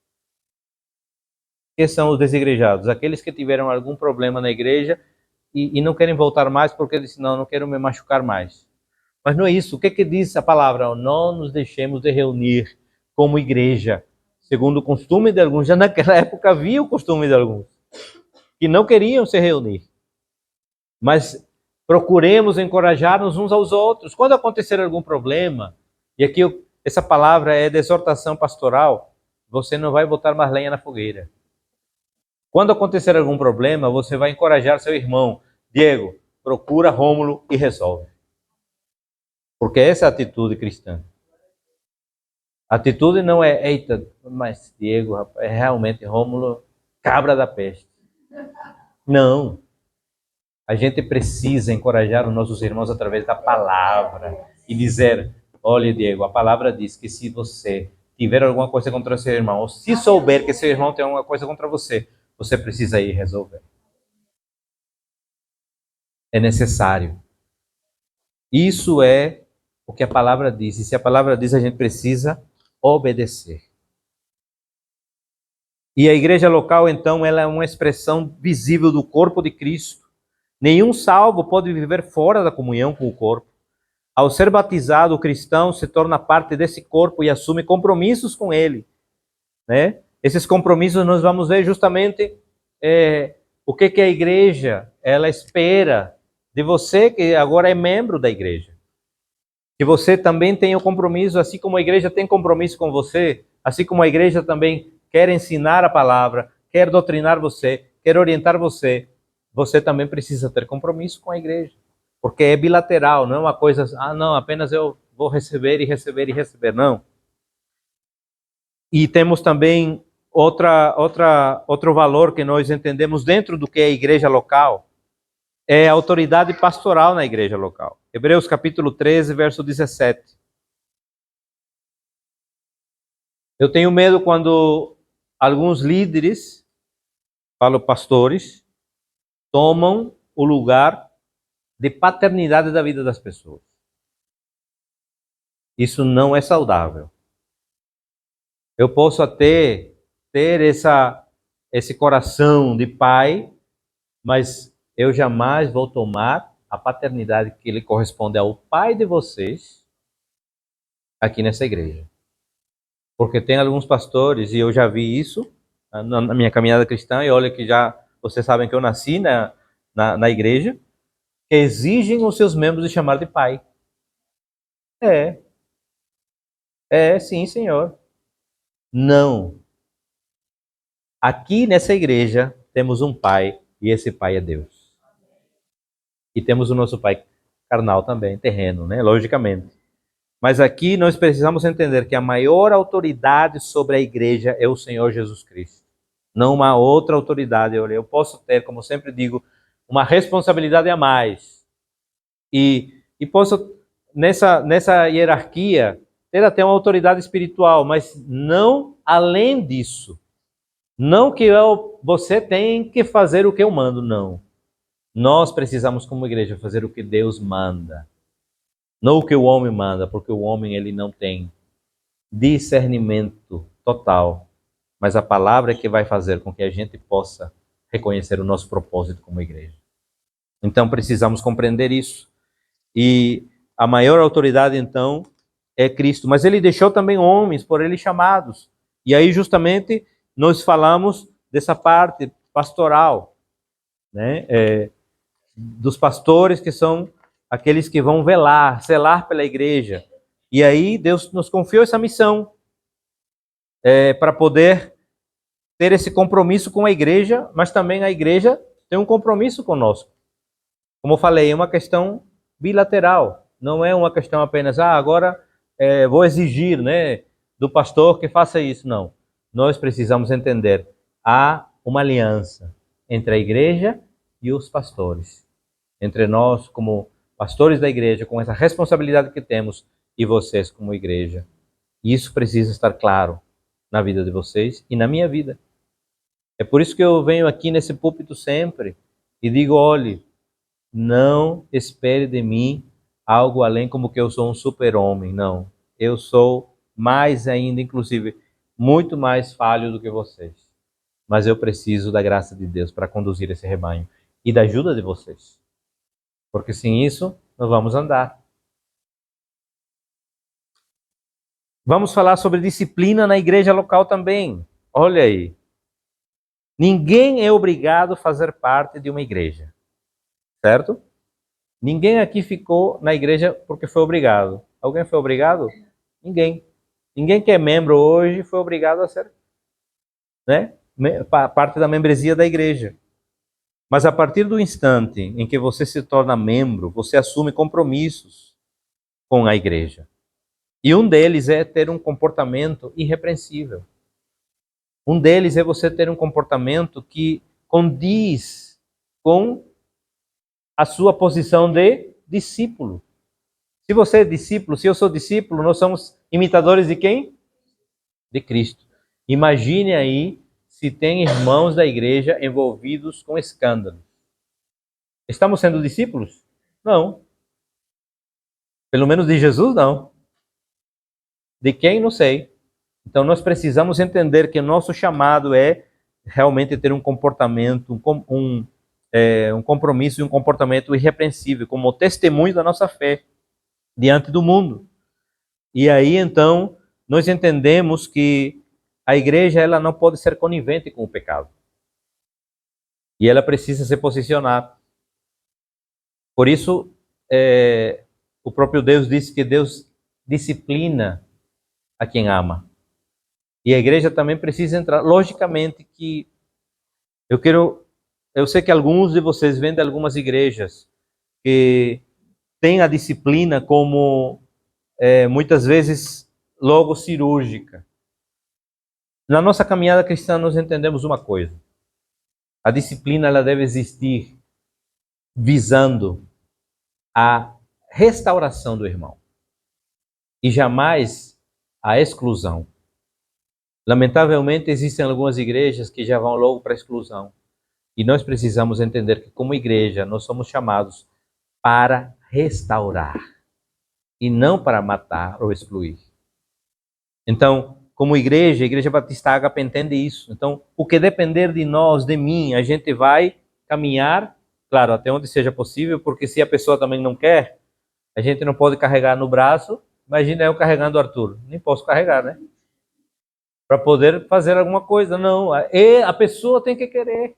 Que são os desigrejados? Aqueles que tiveram algum problema na igreja e não querem voltar mais porque dizem, não quero me machucar mais. Mas não é isso. O que diz a palavra? Não nos deixemos de reunir como igreja, segundo o costume de alguns. Já naquela época havia o costume de alguns, que não queriam se reunir. Mas procuremos encorajar-nos uns aos outros. Quando acontecer algum problema, e aqui essa palavra é de exortação pastoral, você não vai botar mais lenha na fogueira. Quando acontecer algum problema, você vai encorajar seu irmão. Diego, procura Rômulo e resolve. Porque essa é a atitude cristã. A atitude não é, eita, mas Diego, rapaz, é realmente Rômulo, cabra da peste. Não. A gente precisa encorajar os nossos irmãos através da palavra e dizer, olha Diego, a palavra diz que se você tiver alguma coisa contra seu irmão, ou se souber que seu irmão tem alguma coisa contra você, você precisa ir resolver. É necessário. Isso é o que a palavra diz. E se a palavra diz, a gente precisa obedecer. E a igreja local, então, ela é uma expressão visível do corpo de Cristo. Nenhum salvo pode viver fora da comunhão com o corpo. Ao ser batizado, o cristão se torna parte desse corpo e assume compromissos com ele, né? Esses compromissos nós vamos ver justamente o que a igreja ela espera de você que agora é membro da igreja. Que você também tenha o compromisso, assim como a igreja tem compromisso com você, assim como a igreja também quer ensinar a palavra, quer doutrinar você, quer orientar você, você também precisa ter compromisso com a igreja. Porque é bilateral, não é uma coisa, não, apenas eu vou receber e receber e receber, não. E temos também outro valor que nós entendemos dentro do que é a igreja local, é a autoridade pastoral na igreja local. Hebreus capítulo 13, verso 17. Eu tenho medo quando alguns líderes, falo pastores, tomam o lugar de paternidade da vida das pessoas. Isso não é saudável. Eu posso até ter esse coração de pai, mas eu jamais vou tomar a paternidade que lhe corresponde ao pai de vocês aqui nessa igreja. Porque tem alguns pastores, e eu já vi isso na minha caminhada cristã, e olha que já vocês sabem que eu nasci na igreja, que exigem os seus membros de chamar de pai. Sim, senhor. Não. Aqui nessa igreja temos um pai, e esse pai é Deus. E temos o nosso pai carnal também, terreno, né? Logicamente. Mas aqui nós precisamos entender que a maior autoridade sobre a igreja é o Senhor Jesus Cristo. Não uma outra autoridade. Eu posso ter, como sempre digo, uma responsabilidade a mais. E posso, nessa hierarquia, ter até uma autoridade espiritual, mas não além disso. Não que você tem que fazer o que eu mando, não. Nós precisamos, como igreja, fazer o que Deus manda. Não o que o homem manda, porque o homem ele não tem discernimento total. Mas a palavra é que vai fazer com que a gente possa reconhecer o nosso propósito como igreja. Então precisamos compreender isso. E a maior autoridade, então, é Cristo. Mas ele deixou também homens por ele chamados. E aí, justamente, nós falamos dessa parte pastoral, né? Dos pastores que são aqueles que vão velar, zelar pela igreja. E aí Deus nos confiou essa missão para poder ter esse compromisso com a igreja, mas também a igreja tem um compromisso conosco. Como eu falei, é uma questão bilateral, não é uma questão apenas, agora vou exigir, né, do pastor que faça isso. Não. Nós precisamos entender, há uma aliança entre a igreja e os pastores. Entre nós, como pastores da igreja, com essa responsabilidade que temos, e vocês como igreja. Isso precisa estar claro na vida de vocês e na minha vida. É por isso que eu venho aqui nesse púlpito sempre e digo, olhe, não espere de mim algo além como que eu sou um super-homem, não. Eu sou mais ainda, inclusive, muito mais falho do que vocês. Mas eu preciso da graça de Deus para conduzir esse rebanho e da ajuda de vocês. Porque sem isso, não vamos andar. Vamos falar sobre disciplina na igreja local também. Olha aí. Ninguém é obrigado a fazer parte de uma igreja. Certo? Ninguém aqui ficou na igreja porque foi obrigado. Alguém foi obrigado? Ninguém. Ninguém que é membro hoje foi obrigado a ser, né, parte da membresia da igreja. Mas a partir do instante em que você se torna membro, você assume compromissos com a igreja. E um deles é ter um comportamento irrepreensível. Um deles é você ter um comportamento que condiz com a sua posição de discípulo. Se você é discípulo, se eu sou discípulo, nós somos imitadores de quem? De Cristo. Imagine aí se tem irmãos da igreja envolvidos com escândalo. Estamos sendo discípulos? Não. Pelo menos de Jesus, não. De quem? Não sei. Então nós precisamos entender que o nosso chamado é realmente ter um comportamento, um compromisso e um comportamento irrepreensível, como testemunho da nossa fé diante do mundo. E aí então nós entendemos que a igreja ela não pode ser conivente com o pecado. E ela precisa se posicionar. Por isso, o próprio Deus disse que Deus disciplina a quem ama. E a igreja também precisa entrar. Logicamente que eu sei que alguns de vocês vêm de algumas igrejas que têm a disciplina como muitas vezes logo cirúrgica. Na nossa caminhada cristã nós entendemos uma coisa. A disciplina ela deve existir visando a restauração do irmão e jamais a exclusão. Lamentavelmente, existem algumas igrejas que já vão logo para a exclusão. E nós precisamos entender que, como igreja, nós somos chamados para restaurar e não para matar ou excluir. Então, como igreja, a Igreja Batista Ágape entende isso. Então, o que depender de nós, de mim, a gente vai caminhar, claro, até onde seja possível, porque se a pessoa também não quer, a gente não pode carregar no braço. Imagina eu carregando o Arthur. Nem posso carregar, né? Para poder fazer alguma coisa. Não, a pessoa tem que querer.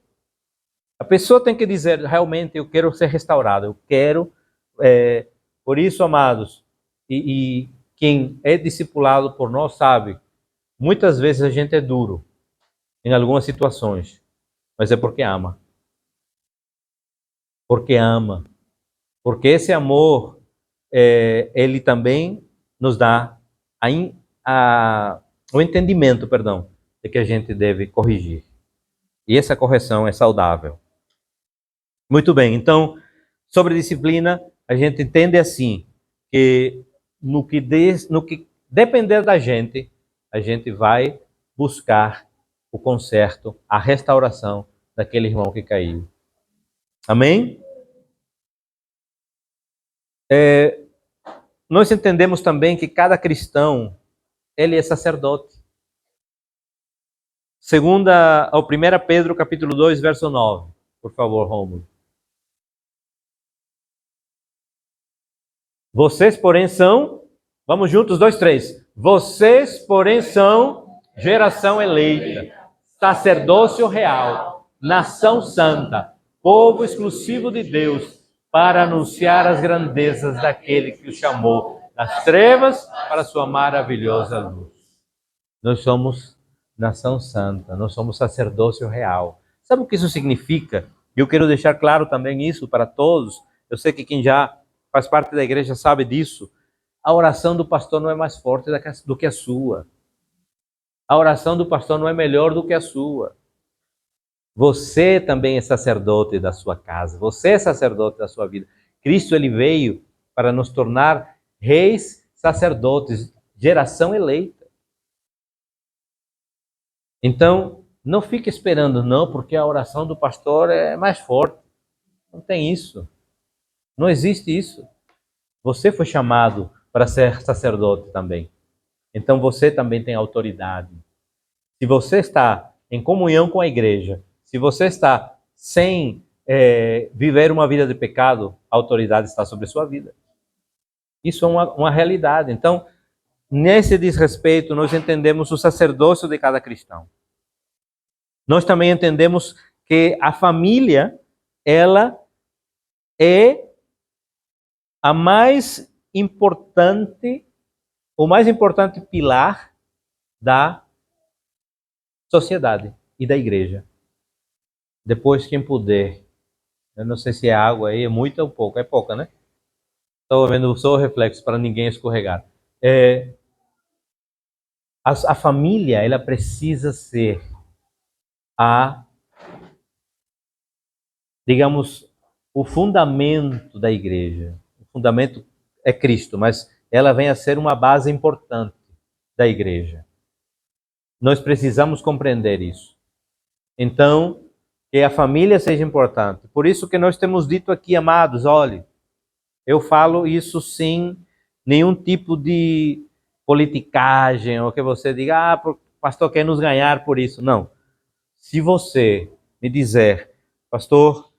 A pessoa tem que dizer, realmente, eu quero ser restaurado. Eu quero... por isso, amados, e quem é discipulado por nós sabe, muitas vezes a gente é duro em algumas situações, mas é porque ama. Porque ama. Porque esse amor, ele também nos dá o entendimento, perdão, de que a gente deve corrigir. E essa correção é saudável. Muito bem, então, sobre disciplina, a gente entende assim, que no que depender da gente, a gente vai buscar o conserto, a restauração daquele irmão que caiu. Amém? Nós entendemos também que cada cristão, ele é sacerdote. Segunda ao 1 Pedro, capítulo 2, verso 9. Por favor, Rômulo. Vocês, porém, são... Vamos juntos, 2, 3. Vocês, porém, são geração eleita, sacerdócio real, nação santa, povo exclusivo de Deus, para anunciar as grandezas daquele que o chamou das trevas para a sua maravilhosa luz. Nós somos nação santa, nós somos sacerdócio real. Sabe o que isso significa? Eu quero deixar claro também isso para todos. Eu sei que quem já faz parte da igreja sabe disso. A oração do pastor não é mais forte do que a sua. A oração do pastor não é melhor do que a sua. Você também é sacerdote da sua casa. Você é sacerdote da sua vida. Cristo, ele veio para nos tornar reis, sacerdotes, geração eleita. Então, não fique esperando, não, porque a oração do pastor é mais forte. Não tem isso. Não existe isso. Você foi chamado para ser sacerdote também. Então, você também tem autoridade. Se você está em comunhão com a igreja, se você está sem viver uma vida de pecado, a autoridade está sobre a sua vida. Isso é uma realidade. Então, nesse desrespeito, nós entendemos o sacerdócio de cada cristão. Nós também entendemos que a família, ela é a mais importante, o mais importante pilar da sociedade e da igreja. Depois, quem puder, eu não sei se é água aí, é muita ou pouca, é pouca, né? Estou vendo só o reflexo para ninguém escorregar. A família, ela precisa ser digamos, o fundamento da igreja. O fundamento é Cristo, mas ela vem a ser uma base importante da igreja. Nós precisamos compreender isso. Então, que a família seja importante. Por isso que nós temos dito aqui, amados, olhe, eu falo isso sem nenhum tipo de politicagem, ou que você diga, o pastor quer nos ganhar por isso. Não. Se você me dizer, pastor,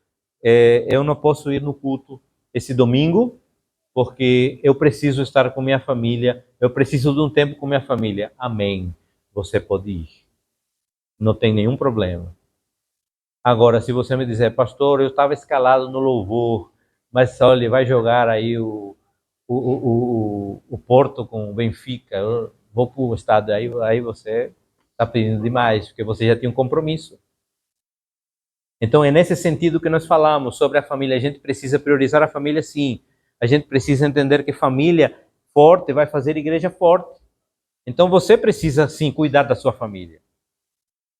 eu não posso ir no culto esse domingo, porque eu preciso estar com minha família, eu preciso de um tempo com minha família. Amém. Você pode ir. Não tem nenhum problema. Agora, se você me dizer, pastor, eu estava escalado no louvor, mas olha, vai jogar aí o Porto com o Benfica, eu vou para o estádio, aí você está pedindo demais, porque você já tinha um compromisso. Então é nesse sentido que nós falamos sobre a família. A gente precisa priorizar a família, sim. A gente precisa entender que família forte vai fazer igreja forte. Então você precisa, sim, cuidar da sua família.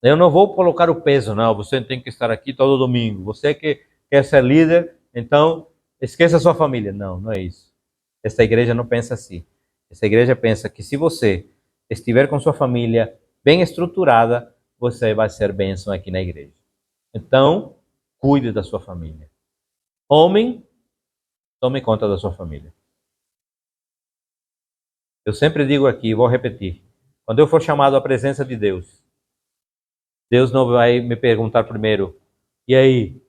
Eu não vou colocar o peso, não. Você tem que estar aqui todo domingo. Você que quer ser líder, então esqueça a sua família. Não, não é isso. Essa igreja não pensa assim. Essa igreja pensa que se você estiver com sua família bem estruturada, você vai ser bênção aqui na igreja. Então, cuide da sua família. Homem, tome conta da sua família. Eu sempre digo aqui, vou repetir. Quando eu for chamado à presença de Deus, Deus não vai me perguntar primeiro, e aí,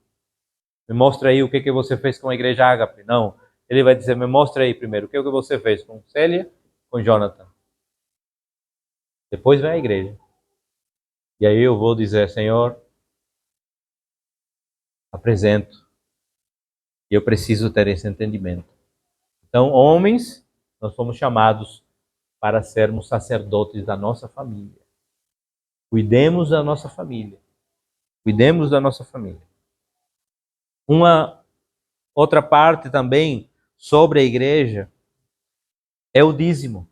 me mostra aí o que você fez com a igreja Ágape. Não, ele vai dizer, me mostra aí primeiro, o que você fez com Célia, com Jonathan. Depois vem a igreja. E aí eu vou dizer, Senhor, apresento. E eu preciso ter esse entendimento. Então, homens, nós fomos chamados para sermos sacerdotes da nossa família. Cuidemos da nossa família. Cuidemos da nossa família. Uma outra parte também sobre a igreja é o dízimo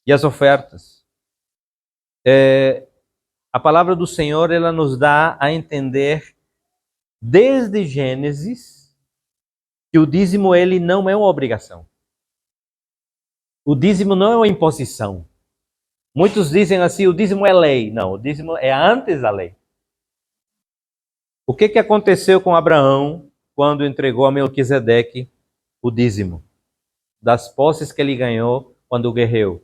e as ofertas. A palavra do Senhor, ela nos dá a entender desde Gênesis que o dízimo ele não é uma obrigação. O dízimo não é uma imposição. Muitos dizem assim, o dízimo é lei. Não, o dízimo é antes da lei. O que aconteceu com Abraão quando entregou a Melquisedeque o dízimo das posses que ele ganhou quando guerreou?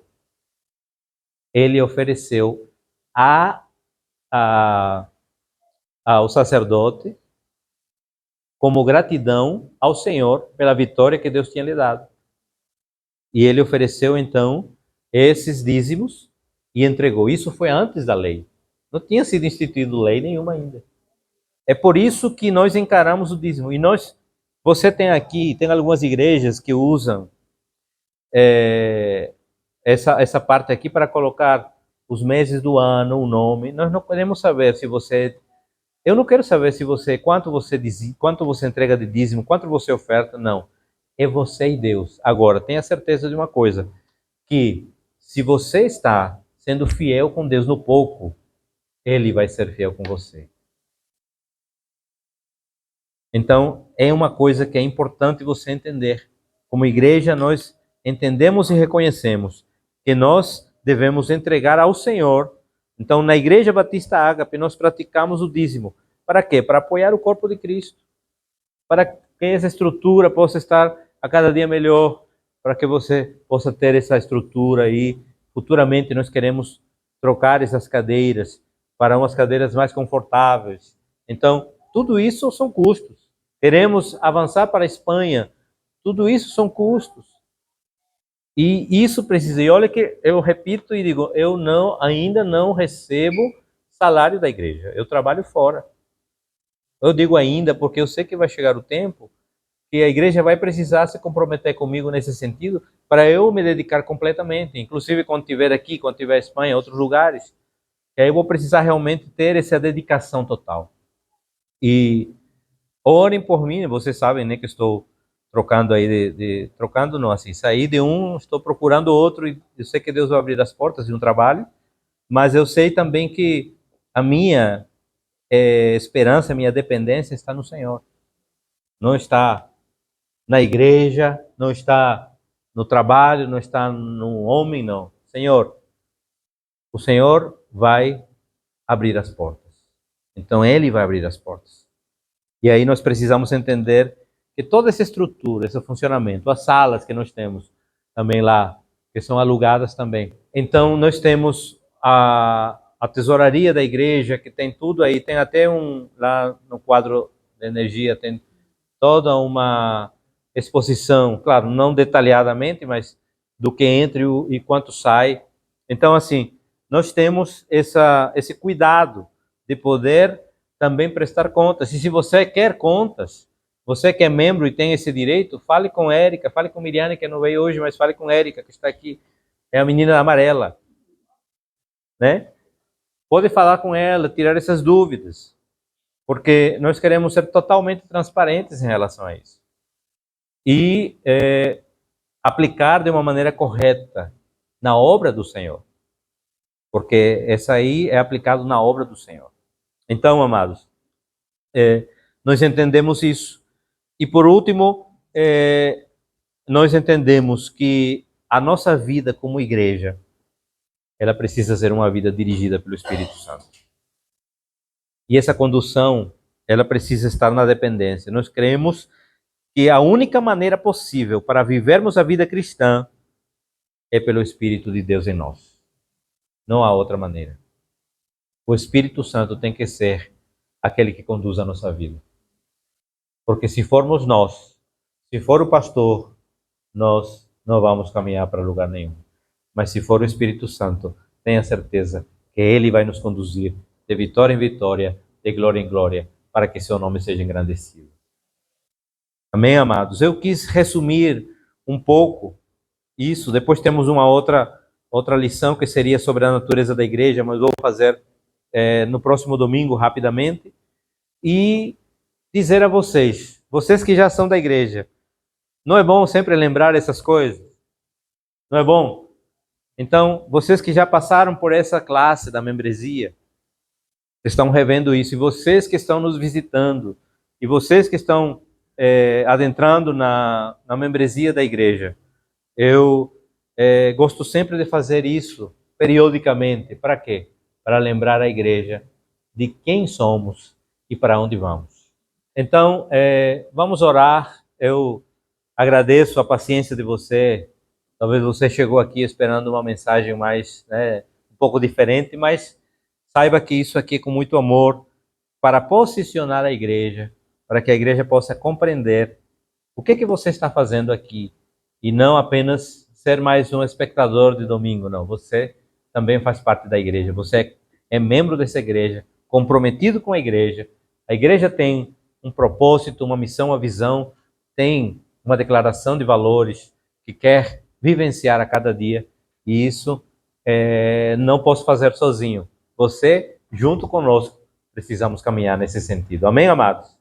Ele ofereceu ao sacerdote como gratidão ao Senhor pela vitória que Deus tinha lhe dado. E ele ofereceu então esses dízimos e entregou. Isso foi antes da lei. Não tinha sido instituído lei nenhuma ainda. É por isso que nós encaramos o dízimo. E você tem aqui, tem algumas igrejas que usam essa parte aqui para colocar os meses do ano, o nome. Nós não queremos saber se você... Eu não quero saber se você quanto você entrega de dízimo, quanto você oferta, não. É você e Deus. Agora, tenha certeza de uma coisa, que se você está sendo fiel com Deus no pouco, Ele vai ser fiel com você. Então, é uma coisa que é importante você entender. Como igreja, nós entendemos e reconhecemos que nós devemos entregar ao Senhor. Então, na Igreja Batista Ágape, nós praticamos o dízimo. Para quê? Para apoiar o corpo de Cristo. Para que essa estrutura possa estar a cada dia melhor. Para que você possa ter essa estrutura aí. Futuramente, nós queremos trocar essas cadeiras para umas cadeiras mais confortáveis. Então, tudo isso são custos. Queremos avançar para a Espanha. Tudo isso são custos. E isso precisa. E olha que eu repito e digo, eu ainda não recebo salário da igreja. Eu trabalho fora. Eu digo ainda porque eu sei que vai chegar o tempo que a igreja vai precisar se comprometer comigo nesse sentido para eu me dedicar completamente. Inclusive quando estiver aqui, quando estiver em Espanha, em outros lugares. E aí eu vou precisar realmente ter essa dedicação total. E orem por mim, vocês sabem, né, que eu estou trocando aí, trocando não, assim, saí de um, estou procurando outro, e eu sei que Deus vai abrir as portas de um trabalho, mas eu sei também que a minha esperança, a minha dependência está no Senhor. Não está na igreja, não está no trabalho, não está no homem, não. Senhor, o Senhor vai abrir as portas. Então Ele vai abrir as portas. E aí nós precisamos entender que toda essa estrutura, esse funcionamento, as salas que nós temos também lá, que são alugadas também. Então nós temos a tesouraria da igreja, que tem tudo aí, tem até lá no quadro de energia, tem toda uma exposição, claro, não detalhadamente, mas do que entra e quanto sai. Então assim, nós temos esse cuidado de poder também prestar contas. E se você quer contas, você que é membro e tem esse direito, fale com Érica, fale com Miriane, que não veio hoje, mas fale com Érica, que está aqui, é a menina amarela, né? Pode falar com ela, tirar essas dúvidas, porque nós queremos ser totalmente transparentes em relação a isso. E aplicar de uma maneira correta na obra do Senhor, porque essa aí é aplicado na obra do Senhor. Então, amados, nós entendemos isso. E por último, nós entendemos que a nossa vida como igreja, ela precisa ser uma vida dirigida pelo Espírito Santo. E essa condução, ela precisa estar na dependência. Nós cremos que a única maneira possível para vivermos a vida cristã é pelo Espírito de Deus em nós. Não há outra maneira. O Espírito Santo tem que ser aquele que conduz a nossa vida. Porque se formos nós, se for o pastor, nós não vamos caminhar para lugar nenhum. Mas se for o Espírito Santo, tenha certeza que ele vai nos conduzir de vitória em vitória, de glória em glória, para que seu nome seja engrandecido. Amém, amados? Eu quis resumir um pouco isso. Depois temos uma outra lição que seria sobre a natureza da igreja, mas vou fazer no próximo domingo, rapidamente. E dizer a vocês que já são da igreja, não é bom sempre lembrar essas coisas? Não é bom? Então, vocês que já passaram por essa classe da membresia, estão revendo isso. E vocês que estão nos visitando, e vocês que estão adentrando na membresia da igreja, eu gosto sempre de fazer isso periodicamente. Para quê? Para lembrar a igreja de quem somos e para onde vamos. Então, vamos orar. Eu agradeço a paciência de você. Talvez você chegou aqui esperando uma mensagem mais, um pouco diferente, mas saiba que isso aqui é com muito amor para posicionar a igreja, para que a igreja possa compreender o que você está fazendo aqui e não apenas ser mais um espectador de domingo, não. Você também faz parte da igreja. Você é membro dessa igreja, comprometido com a igreja. A igreja tem um propósito, uma missão, uma visão, tem uma declaração de valores que quer vivenciar a cada dia, e isso não posso fazer sozinho. Você, junto conosco, precisamos caminhar nesse sentido. Amém, amados?